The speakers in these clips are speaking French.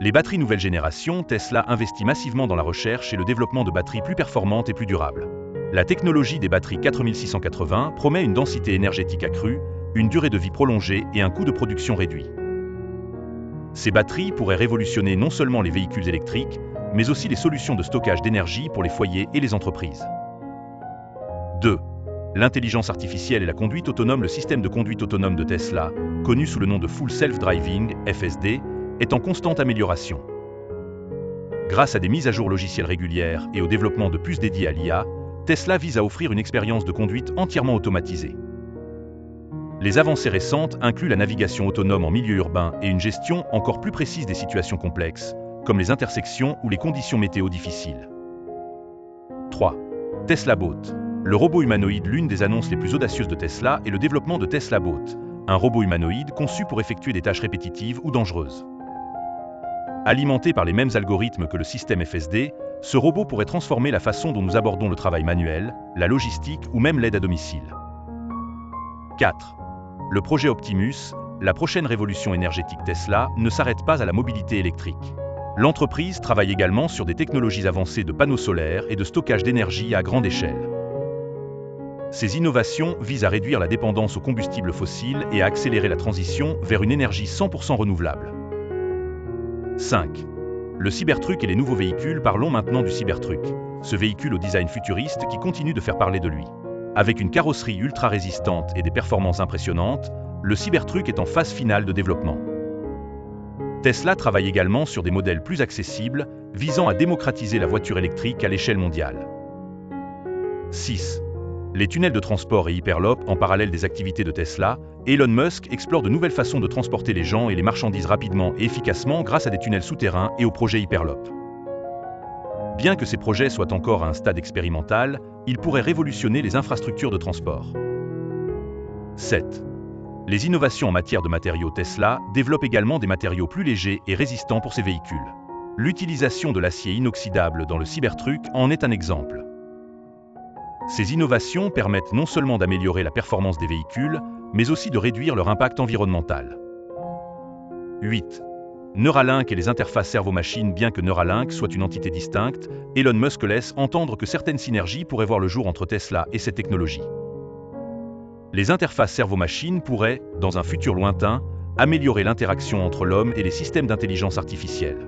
Les batteries nouvelle génération, Tesla investit massivement dans la recherche et le développement de batteries plus performantes et plus durables. La technologie des batteries 4680 promet une densité énergétique accrue, une durée de vie prolongée et un coût de production réduit. Ces batteries pourraient révolutionner non seulement les véhicules électriques, mais aussi les solutions de stockage d'énergie pour les foyers et les entreprises. 2. L'intelligence artificielle et la conduite autonome. Le système de conduite autonome de Tesla, connu sous le nom de Full Self-Driving, FSD, est en constante amélioration. Grâce à des mises à jour logicielles régulières et au développement de puces dédiées à l'IA, Tesla vise à offrir une expérience de conduite entièrement automatisée. Les avancées récentes incluent la navigation autonome en milieu urbain et une gestion encore plus précise des situations complexes, comme les intersections ou les conditions météo difficiles. 3. Tesla Bot. Le robot humanoïde. L'une des annonces les plus audacieuses de Tesla est le développement de Tesla Bot, un robot humanoïde conçu pour effectuer des tâches répétitives ou dangereuses. Alimenté par les mêmes algorithmes que le système FSD, ce robot pourrait transformer la façon dont nous abordons le travail manuel, la logistique ou même l'aide à domicile. 4. Le projet Optimus, la prochaine révolution énergétique Tesla, ne s'arrête pas à la mobilité électrique. L'entreprise travaille également sur des technologies avancées de panneaux solaires et de stockage d'énergie à grande échelle. Ces innovations visent à réduire la dépendance aux combustibles fossiles et à accélérer la transition vers une énergie 100% renouvelable. 5. Le Cybertruck et les nouveaux véhicules. Parlons maintenant du Cybertruck, ce véhicule au design futuriste qui continue de faire parler de lui. Avec une carrosserie ultra résistante et des performances impressionnantes, le Cybertruck est en phase finale de développement. Tesla travaille également sur des modèles plus accessibles, visant à démocratiser la voiture électrique à l'échelle mondiale. 6. Les tunnels de transport et Hyperloop. En parallèle des activités de Tesla, Elon Musk explore de nouvelles façons de transporter les gens et les marchandises rapidement et efficacement grâce à des tunnels souterrains et au projet Hyperloop. Bien que ces projets soient encore à un stade expérimental, ils pourraient révolutionner les infrastructures de transport. 7. Les innovations en matière de matériaux. Tesla développe également des matériaux plus légers et résistants pour ses véhicules. L'utilisation de l'acier inoxydable dans le Cybertruck en est un exemple. Ces innovations permettent non seulement d'améliorer la performance des véhicules, mais aussi de réduire leur impact environnemental. 8. Neuralink et les interfaces cerveau-machine. Bien que Neuralink soit une entité distincte, Elon Musk laisse entendre que certaines synergies pourraient voir le jour entre Tesla et cette technologie. Les interfaces cerveau-machine pourraient, dans un futur lointain, améliorer l'interaction entre l'homme et les systèmes d'intelligence artificielle.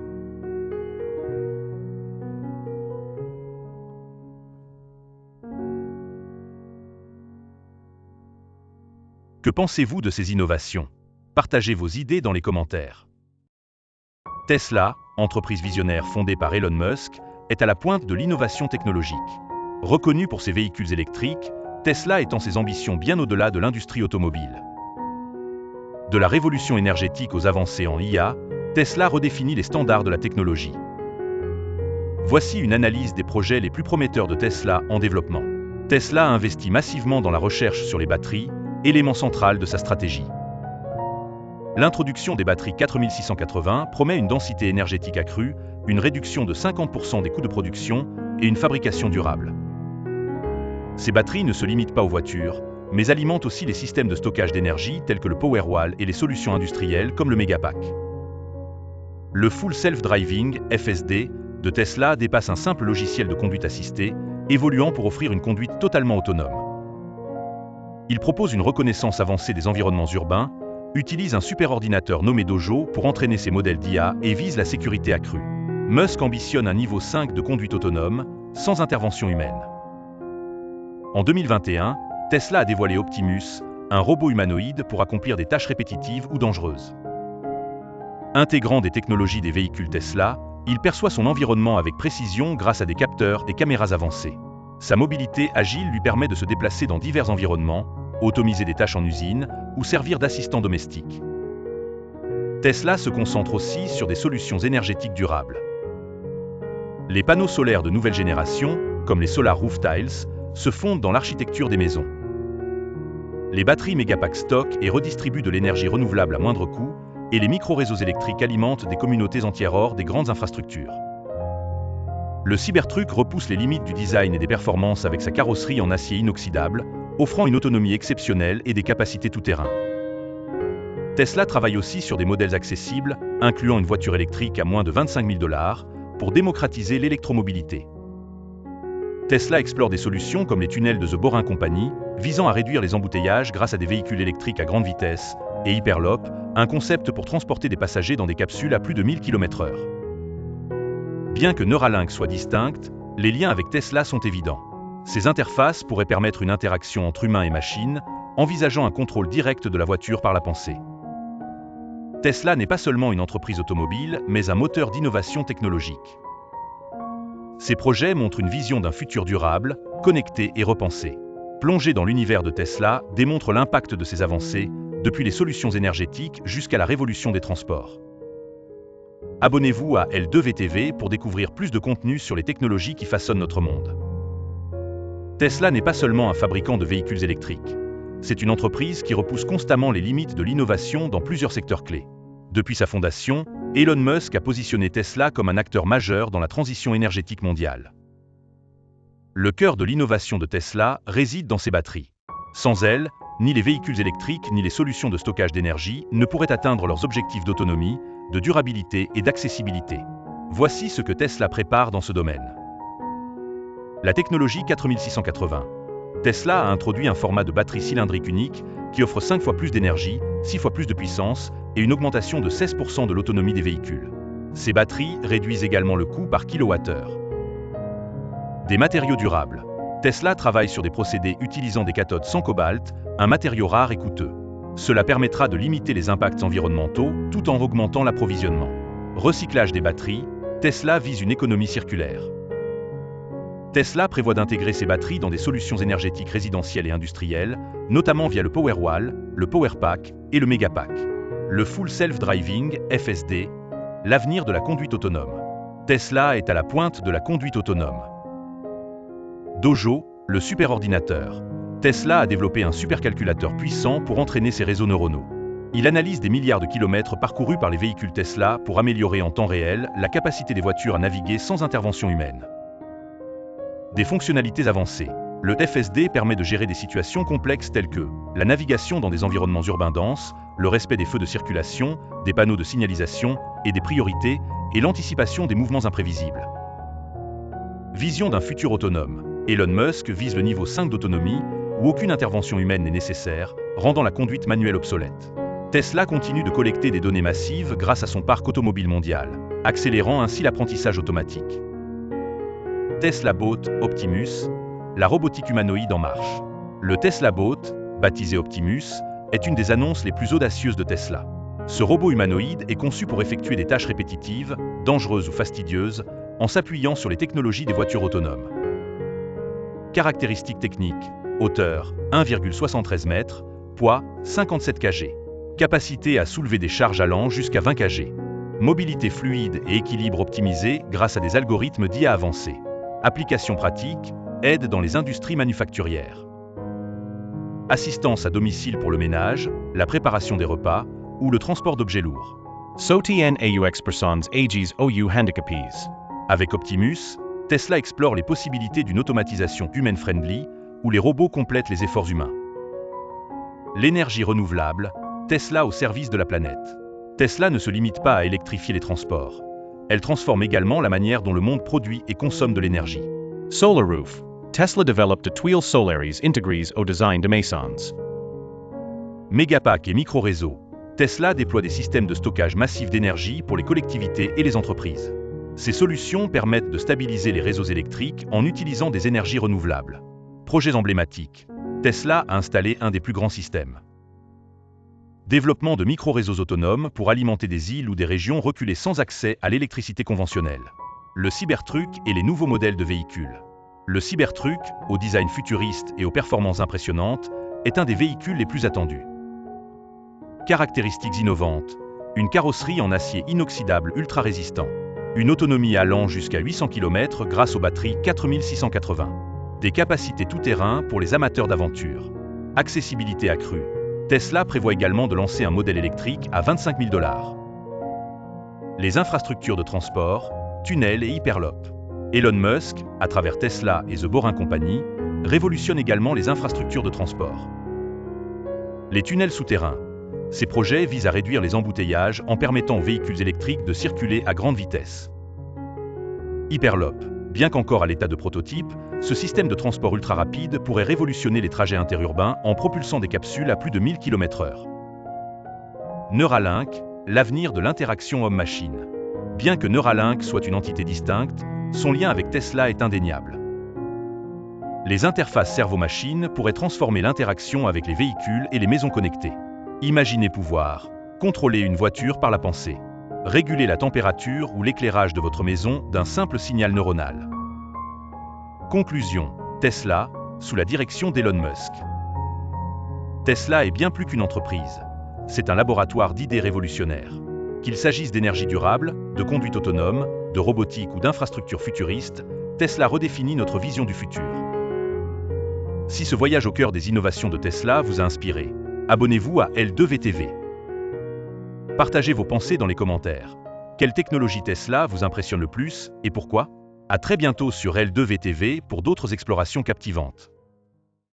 Que pensez-vous de ces innovations? Partagez vos idées dans les commentaires. Tesla, entreprise visionnaire fondée par Elon Musk, est à la pointe de l'innovation technologique. Reconnue pour ses véhicules électriques, Tesla étend ses ambitions bien au-delà de l'industrie automobile. De la révolution énergétique aux avancées en IA, Tesla redéfinit les standards de la technologie. Voici une analyse des projets les plus prometteurs de Tesla en développement. Tesla investit massivement dans la recherche sur les batteries, élément central de sa stratégie. L'introduction des batteries 4680 promet une densité énergétique accrue, une réduction de 50% des coûts de production et une fabrication durable. Ces batteries ne se limitent pas aux voitures, mais alimentent aussi les systèmes de stockage d'énergie tels que le Powerwall et les solutions industrielles comme le Megapack. Le Full Self-Driving, FSD, de Tesla dépasse un simple logiciel de conduite assistée, évoluant pour offrir une conduite totalement autonome. Il propose une reconnaissance avancée des environnements urbains, utilise un superordinateur nommé Dojo pour entraîner ses modèles d'IA et vise la sécurité accrue. Musk ambitionne un niveau 5 de conduite autonome, sans intervention humaine. En 2021, Tesla a dévoilé Optimus, un robot humanoïde pour accomplir des tâches répétitives ou dangereuses. Intégrant des technologies des véhicules Tesla, il perçoit son environnement avec précision grâce à des capteurs et caméras avancées. Sa mobilité agile lui permet de se déplacer dans divers environnements, automiser des tâches en usine ou servir d'assistant domestique. Tesla se concentre aussi sur des solutions énergétiques durables. Les panneaux solaires de nouvelle génération, comme les Solar Roof Tiles, se fondent dans l'architecture des maisons. Les batteries Megapack stockent et redistribuent de l'énergie renouvelable à moindre coût, et les micro-réseaux électriques alimentent des communautés entières hors des grandes infrastructures. Le Cybertruck repousse les limites du design et des performances avec sa carrosserie en acier inoxydable, offrant une autonomie exceptionnelle et des capacités tout-terrain. Tesla travaille aussi sur des modèles accessibles, incluant une voiture électrique à moins de 25 000 $, pour démocratiser l'électromobilité. Tesla explore des solutions comme les tunnels de The Boring Company, visant à réduire les embouteillages grâce à des véhicules électriques à grande vitesse, et Hyperloop, un concept pour transporter des passagers dans des capsules à plus de 1000 km/h. Bien que Neuralink soit distincte, les liens avec Tesla sont évidents. Ces interfaces pourraient permettre une interaction entre humains et machines, envisageant un contrôle direct de la voiture par la pensée. Tesla n'est pas seulement une entreprise automobile, mais un moteur d'innovation technologique. Ces projets montrent une vision d'un futur durable, connecté et repensé. Plonger dans l'univers de Tesla démontre l'impact de ces avancées, depuis les solutions énergétiques jusqu'à la révolution des transports. Abonnez-vous à L2VTV pour découvrir plus de contenu sur les technologies qui façonnent notre monde. Tesla n'est pas seulement un fabricant de véhicules électriques. C'est une entreprise qui repousse constamment les limites de l'innovation dans plusieurs secteurs clés. Depuis sa fondation, Elon Musk a positionné Tesla comme un acteur majeur dans la transition énergétique mondiale. Le cœur de l'innovation de Tesla réside dans ses batteries. Sans elles, ni les véhicules électriques ni les solutions de stockage d'énergie ne pourraient atteindre leurs objectifs d'autonomie, de durabilité et d'accessibilité. Voici ce que Tesla prépare dans ce domaine. La technologie 4680. Tesla a introduit un format de batterie cylindrique unique qui offre 5 fois plus d'énergie, 6 fois plus de puissance et une augmentation de 16% de l'autonomie des véhicules. Ces batteries réduisent également le coût par kilowattheure. Des matériaux durables. Tesla travaille sur des procédés utilisant des cathodes sans cobalt, un matériau rare et coûteux. Cela permettra de limiter les impacts environnementaux tout en augmentant l'approvisionnement. Recyclage des batteries. Tesla vise une économie circulaire. Tesla prévoit d'intégrer ses batteries dans des solutions énergétiques résidentielles et industrielles, notamment via le Powerwall, le Powerpack et le Megapack. Le Full Self-Driving, FSD, l'avenir de la conduite autonome. Tesla est à la pointe de la conduite autonome. Dojo, le superordinateur. Tesla a développé un supercalculateur puissant pour entraîner ses réseaux neuronaux. Il analyse des milliards de kilomètres parcourus par les véhicules Tesla pour améliorer en temps réel la capacité des voitures à naviguer sans intervention humaine. Des fonctionnalités avancées. Le FSD permet de gérer des situations complexes telles que la navigation dans des environnements urbains denses, le respect des feux de circulation, des panneaux de signalisation et des priorités, et l'anticipation des mouvements imprévisibles. Vision d'un futur autonome. Elon Musk vise le niveau 5 d'autonomie, où aucune intervention humaine n'est nécessaire, rendant la conduite manuelle obsolète. Tesla continue de collecter des données massives grâce à son parc automobile mondial, accélérant ainsi l'apprentissage automatique. Tesla Bot Optimus, la robotique humanoïde en marche. Le Tesla Bot, baptisé Optimus, est une des annonces les plus audacieuses de Tesla. Ce robot humanoïde est conçu pour effectuer des tâches répétitives, dangereuses ou fastidieuses, en s'appuyant sur les technologies des voitures autonomes. Caractéristiques techniques. Hauteur, 1,73 m, poids, 57 kg. Capacité à soulever des charges allant jusqu'à 20 kg. Mobilité fluide et équilibre optimisé grâce à des algorithmes d'IA avancés. Applications pratiques, aide dans les industries manufacturières. Assistance à domicile pour le ménage, la préparation des repas ou le transport d'objets lourds. SOTN AUX persons AGs OU handicapés. Avec Optimus, Tesla explore les possibilités d'une automatisation human-friendly où les robots complètent les efforts humains. L'énergie renouvelable, Tesla au service de la planète. Tesla ne se limite pas à électrifier les transports. Elle transforme également la manière dont le monde produit et consomme de l'énergie. Solar Roof. Tesla developed a Tweel Solaris integris au design de Masons. Megapack et micro-réseaux. Tesla déploie des systèmes de stockage massif d'énergie pour les collectivités et les entreprises. Ces solutions permettent de stabiliser les réseaux électriques en utilisant des énergies renouvelables. Projets emblématiques. Tesla a installé un des plus grands systèmes. Développement de micro-réseaux autonomes pour alimenter des îles ou des régions reculées sans accès à l'électricité conventionnelle. Le Cybertruck et les nouveaux modèles de véhicules. Le Cybertruck, au design futuriste et aux performances impressionnantes, est un des véhicules les plus attendus. Caractéristiques innovantes. Une carrosserie en acier inoxydable ultra résistant. Une autonomie allant jusqu'à 800 km grâce aux batteries 4680. Des capacités tout-terrain pour les amateurs d'aventure. Accessibilité accrue. Tesla prévoit également de lancer un modèle électrique à 25 000 $. Les infrastructures de transport, tunnels et Hyperloop. Elon Musk, à travers Tesla et The Boring Company, révolutionne également les infrastructures de transport. Les tunnels souterrains. Ces projets visent à réduire les embouteillages en permettant aux véhicules électriques de circuler à grande vitesse. Hyperloop. Bien qu'encore à l'état de prototype, ce système de transport ultra rapide pourrait révolutionner les trajets interurbains en propulsant des capsules à plus de 1000 km/h. Neuralink, l'avenir de l'interaction homme-machine. Bien que Neuralink soit une entité distincte, son lien avec Tesla est indéniable. Les interfaces cerveau-machine pourraient transformer l'interaction avec les véhicules et les maisons connectées. Imaginez pouvoir contrôler une voiture par la pensée, réguler la température ou l'éclairage de votre maison d'un simple signal neuronal. Conclusion. Tesla, sous la direction d'Elon Musk. Tesla est bien plus qu'une entreprise. C'est un laboratoire d'idées révolutionnaires. Qu'il s'agisse d'énergie durable, de conduite autonome, de robotique ou d'infrastructures futuristes, Tesla redéfinit notre vision du futur. Si ce voyage au cœur des innovations de Tesla vous a inspiré, abonnez-vous à L2VTV. Partagez vos pensées dans les commentaires. Quelle technologie Tesla vous impressionne le plus et pourquoi? À très bientôt sur L2VTV pour d'autres explorations captivantes.